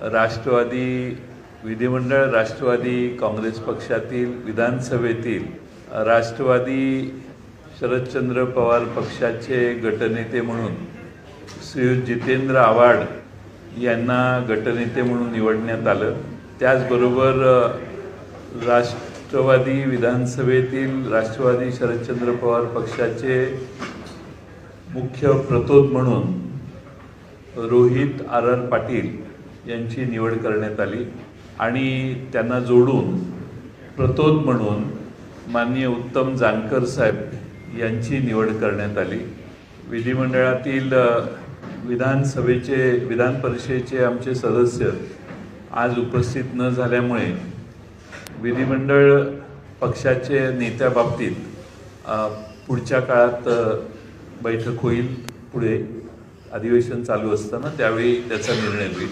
राष्ट्रवादी विधिमंडळ राष्ट्रवादी काँग्रेस पक्षातील विधानसभेतील राष्ट्रवादी शरदचंद्र पवार पक्षाचे गटनेते म्हणून श्री जितेंद्र आव्हाड यांना गटनेते म्हणून निवडण्यात आलं। त्याचबरोबर राष्ट्रवादी विधानसभेतील राष्ट्रवादी शरदचंद्र पवार पक्षाचे मुख्य प्रतोद म्हणून रोहित आर पाटील यांची निवड करण्यात आली आणि त्यांना जोडून प्रतोद म्हणून माननीय उत्तम जानकर साहेब यांची निवड करण्यात आली। विधिमंडळातील विधान परिषदेचे आमचे सदस्य आज उपस्थित न झाल्यामुळे विधिमंडळ पक्षाचे नेत्याबाबतीत पुढच्या काळात बैठक होईल। पुढे अधिवेशन चालू असताना त्यावेळी त्याचा निर्णय होईल।